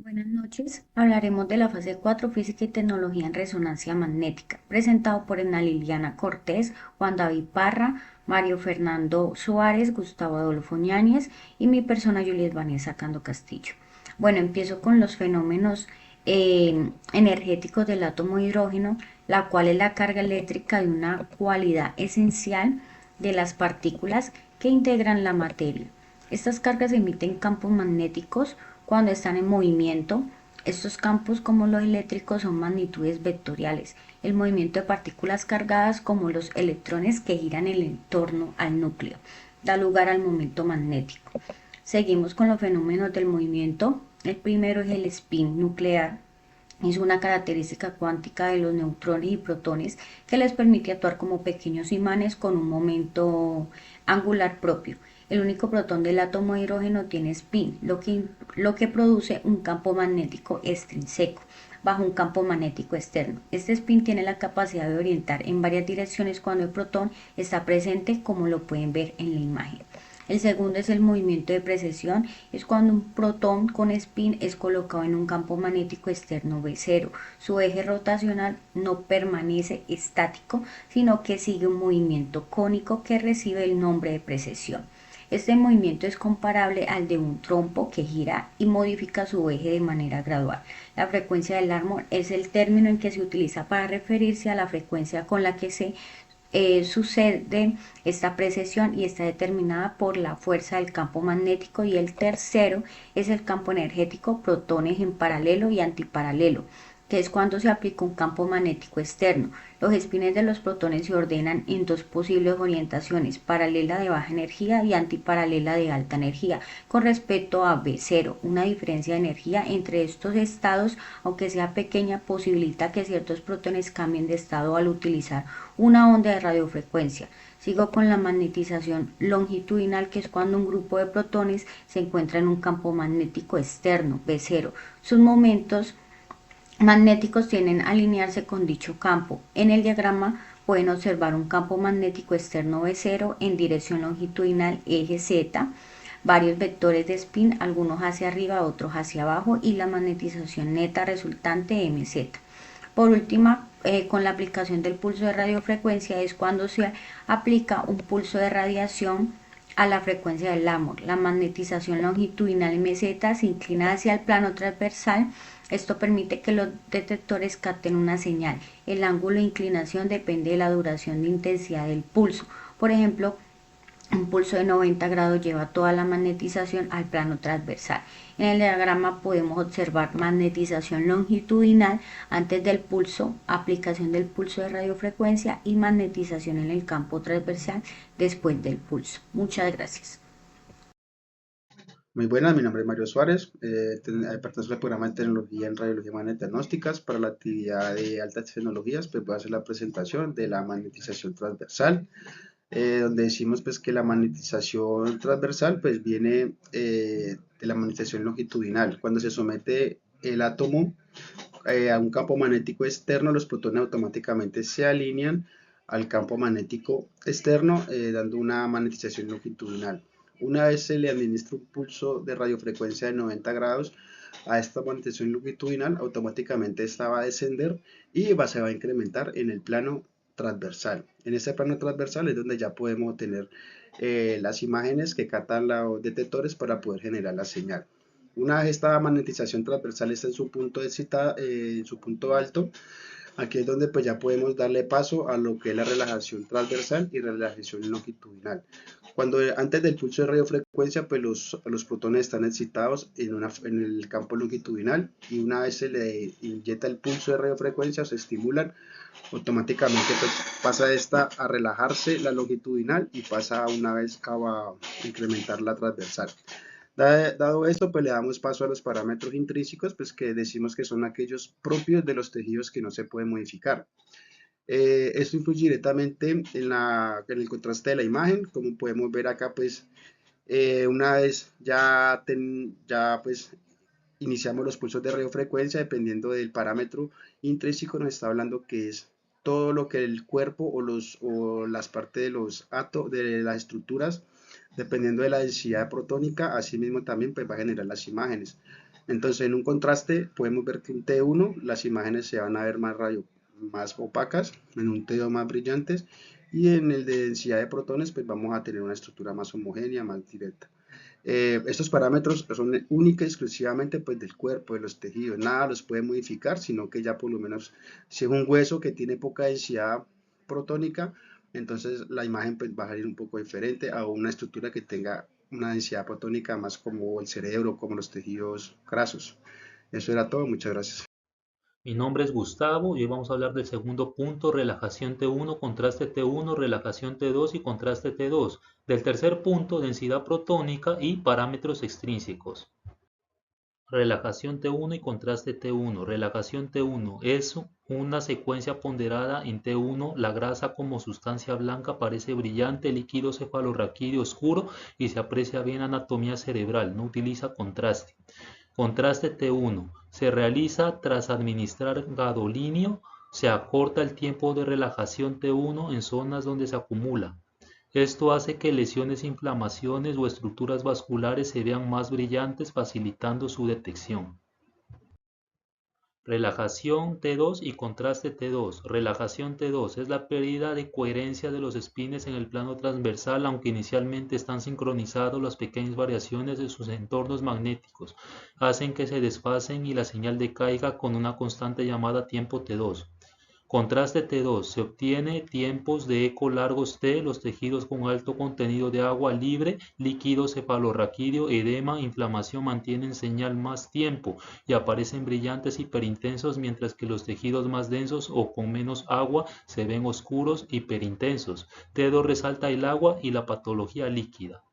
Buenas noches. Hablaremos de la fase 4, Física y Tecnología en Resonancia Magnética, presentado por Ana Liliana Cortés, Juan David Parra, Mario Fernando Suárez, Gustavo Adolfo Ñáñez y mi persona Juliet Vanessa Cando Castillo. Bueno, empiezo con los fenómenos energéticos del átomo de hidrógeno, la cual es la carga eléctrica de una cualidad esencial de las partículas que integran la materia. Estas cargas emiten campos magnéticos cuando están en movimiento. Estos campos, como los eléctricos, son magnitudes vectoriales. El movimiento de partículas cargadas, como los electrones que giran en torno al núcleo, da lugar al momento magnético. Seguimos con los fenómenos del movimiento. El primero es el spin nuclear. Es una característica cuántica de los neutrones y protones que les permite actuar como pequeños imanes con un momento angular propio. El único protón del átomo de hidrógeno tiene spin, lo que produce un campo magnético extrínseco bajo un campo magnético externo. Este spin tiene la capacidad de orientar en varias direcciones cuando el protón está presente, como lo pueden ver en la imagen. El segundo es el movimiento de precesión, es cuando un protón con spin es colocado en un campo magnético externo B0. Su eje rotacional no permanece estático, sino que sigue un movimiento cónico que recibe el nombre de precesión. Este movimiento es comparable al de un trompo que gira y modifica su eje de manera gradual. La frecuencia del árbol es el término en que se utiliza para referirse a la frecuencia con la que se sucede esta precesión y está determinada por la fuerza del campo magnético. Y el tercero es el campo energético, protones en paralelo y antiparalelo, que es cuando se aplica un campo magnético externo. Los espines de los protones se ordenan en dos posibles orientaciones: paralela de baja energía y antiparalela de alta energía, con respecto a B0. Una diferencia de energía entre estos estados, aunque sea pequeña, posibilita que ciertos protones cambien de estado al utilizar una onda de radiofrecuencia. Sigo con la magnetización longitudinal, que es cuando un grupo de protones se encuentra en un campo magnético externo, B0. Sus momentos magnéticos tienden a alinearse con dicho campo. En el diagrama pueden observar un campo magnético externo B0 en dirección longitudinal eje Z, varios vectores de spin, algunos hacia arriba, otros hacia abajo, y la magnetización neta resultante MZ. Por último, con la aplicación del pulso de radiofrecuencia es cuando se aplica un pulso de radiación a la frecuencia del amor. La magnetización longitudinal MZ se inclina hacia el plano transversal. Esto permite que los detectores capten una señal. El ángulo de inclinación depende de la duración de intensidad del pulso. Por ejemplo, un pulso de 90 grados lleva toda la magnetización al plano transversal. En el diagrama podemos observar magnetización longitudinal antes del pulso, aplicación del pulso de radiofrecuencia y magnetización en el campo transversal después del pulso. Muchas gracias. Muy buenas, mi nombre es Mario Suárez, pertenezco al programa de Tecnología en Radiología Magnética Diagnósticas. Para la actividad de altas tecnologías, pues voy a hacer la presentación de la magnetización transversal, donde decimos pues que la magnetización transversal pues viene de la magnetización longitudinal. Cuando se somete el átomo a un campo magnético externo, los protones automáticamente se alinean al campo magnético externo, dando una magnetización longitudinal. Una vez se le administra un pulso de radiofrecuencia de 90 grados a esta magnetización longitudinal, automáticamente esta va a descender y se va a incrementar en el plano transversal. En este plano transversal es donde ya podemos tener las imágenes que captan los detectores para poder generar la señal. Una vez esta magnetización transversal está en su punto, en su punto alto, aquí es donde pues ya podemos darle paso a lo que es la relajación transversal y relajación longitudinal. Antes del pulso de radiofrecuencia, pues los protones están excitados en el campo longitudinal, y una vez se le inyecta el pulso de radiofrecuencia o se estimulan, automáticamente pues pasa esta a relajarse la longitudinal y pasa una vez a incrementar la transversal. Dado esto, pues le damos paso a los parámetros intrínsecos, pues que decimos que son aquellos propios de los tejidos que no se pueden modificar. Esto influye directamente en el contraste de la imagen. Como podemos ver acá, pues una vez ya pues iniciamos los pulsos de radiofrecuencia, dependiendo del parámetro intrínseco, nos está hablando que es todo lo que el cuerpo o las partes de los átomos, de las estructuras, dependiendo de la densidad protónica, asimismo también pues va a generar las imágenes. Entonces, en un contraste podemos ver que en T1 las imágenes se van a ver más opacas, en un T2 más brillantes, y en el de densidad de protones, pues vamos a tener una estructura más homogénea, más directa. Estos parámetros son única y exclusivamente pues, del cuerpo, de los tejidos, nada los puede modificar, sino que ya por lo menos si es un hueso que tiene poca densidad protónica, entonces la imagen pues, va a salir un poco diferente a una estructura que tenga una densidad protónica más como el cerebro, como los tejidos grasos. Eso era todo, muchas gracias. Mi nombre es Gustavo y hoy vamos a hablar del segundo punto, relajación T1, contraste T1, relajación T2 y contraste T2. Del tercer punto, densidad protónica y parámetros extrínsecos. Relajación T1 y contraste T1. Relajación T1 es una secuencia ponderada en T1. La grasa como sustancia blanca parece brillante, líquido cefalorraquídeo oscuro y se aprecia bien anatomía cerebral. No utiliza contraste. Contraste T1. Se realiza tras administrar gadolinio. Se acorta el tiempo de relajación T1 en zonas donde se acumula. Esto hace que lesiones, inflamaciones o estructuras vasculares se vean más brillantes, facilitando su detección. Relajación T2 y contraste T2. Relajación T2 es la pérdida de coherencia de los espines en el plano transversal, aunque inicialmente están sincronizados, las pequeñas variaciones de sus entornos magnéticos hacen que se desfasen y la señal decaiga con una constante llamada tiempo T2. Contraste T2. Se obtiene tiempos de eco largos T, los tejidos con alto contenido de agua libre, líquido cefalorraquídeo, edema, inflamación mantienen señal más tiempo y aparecen brillantes hiperintensos, mientras que los tejidos más densos o con menos agua se ven oscuros hiperintensos. T2 resalta el agua y la patología líquida.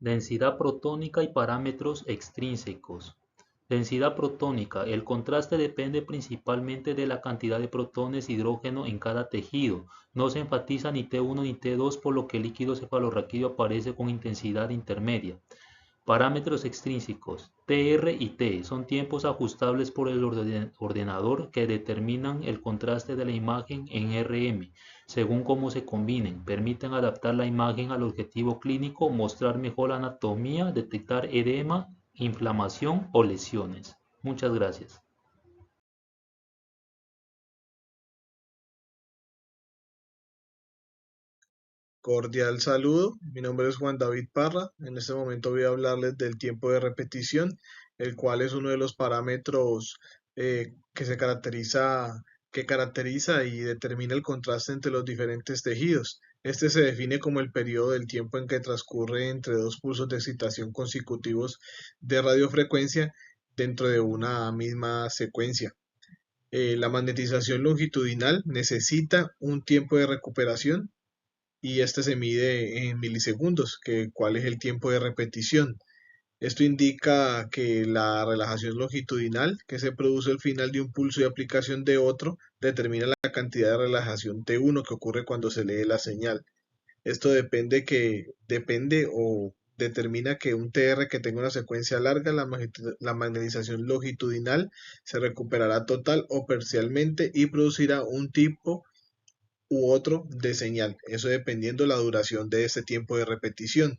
Densidad protónica y parámetros extrínsecos. Densidad protónica. El contraste depende principalmente de la cantidad de protones hidrógeno en cada tejido. No se enfatiza ni T1 ni T2, por lo que el líquido cefalorraquídeo aparece con intensidad intermedia. Parámetros extrínsecos. TR y T son tiempos ajustables por el ordenador que determinan el contraste de la imagen en RM. Según cómo se combinen, permiten adaptar la imagen al objetivo clínico, mostrar mejor la anatomía, detectar edema, inflamación o lesiones. Muchas gracias. Cordial saludo, mi nombre es Juan David Parra. En este momento voy a hablarles del tiempo de repetición, el cual es uno de los parámetros que caracteriza y determina el contraste entre los diferentes tejidos. Este se define como el periodo del tiempo en que transcurre entre dos pulsos de excitación consecutivos de radiofrecuencia dentro de una misma secuencia. La magnetización longitudinal necesita un tiempo de recuperación y este se mide en milisegundos, que cuál es el tiempo de repetición. Esto indica que la relajación longitudinal que se produce al final de un pulso y aplicación de otro determina la cantidad de relajación T1 que ocurre cuando se lee la señal. Esto depende o determina que un TR que tenga una secuencia larga, la magnetización longitudinal se recuperará total o parcialmente y producirá un tipo u otro de señal, eso dependiendo la duración de este tiempo de repetición.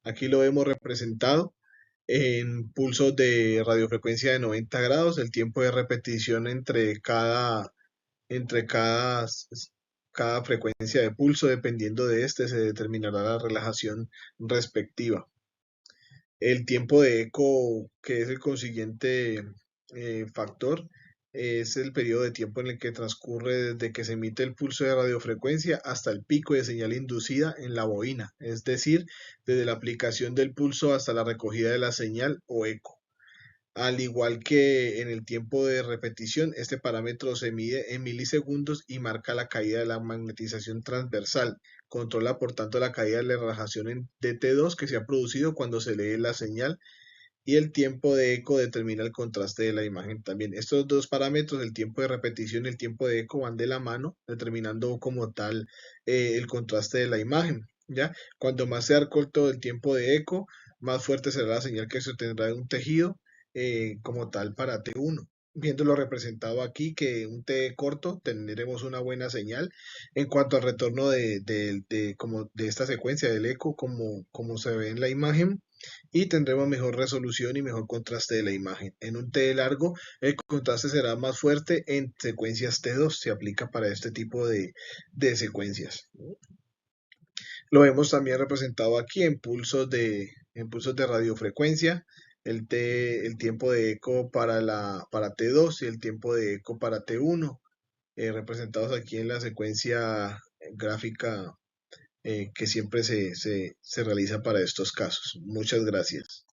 Aquí lo vemos representado en pulsos de radiofrecuencia de 90 grados, el tiempo de repetición entre cada frecuencia de pulso, dependiendo de este, se determinará la relajación respectiva. El tiempo de eco, que es el consiguiente factor, es el periodo de tiempo en el que transcurre desde que se emite el pulso de radiofrecuencia hasta el pico de señal inducida en la bobina, es decir, desde la aplicación del pulso hasta la recogida de la señal o eco. Al igual que en el tiempo de repetición, este parámetro se mide en milisegundos y marca la caída de la magnetización transversal. Controla, por tanto, la caída de la relajación de T2 que se ha producido cuando se lee la señal, y el tiempo de eco determina el contraste de la imagen también. Estos dos parámetros, el tiempo de repetición y el tiempo de eco, van de la mano, determinando como tal el contraste de la imagen. ¿Ya? Cuando más sea corto el tiempo de eco, más fuerte será la señal que se obtendrá de un tejido como tal para T1. Viéndolo representado aquí, que un T corto tendremos una buena señal. En cuanto al retorno como de esta secuencia del eco, como se ve en la imagen, y tendremos mejor resolución y mejor contraste de la imagen. En un T largo, el contraste será más fuerte en secuencias T2, se aplica para este tipo de secuencias. Lo vemos también representado aquí en pulsos de radiofrecuencia, el tiempo de eco para T2 y el tiempo de eco para T1, representados aquí en la secuencia gráfica que siempre se realiza para estos casos. Muchas gracias.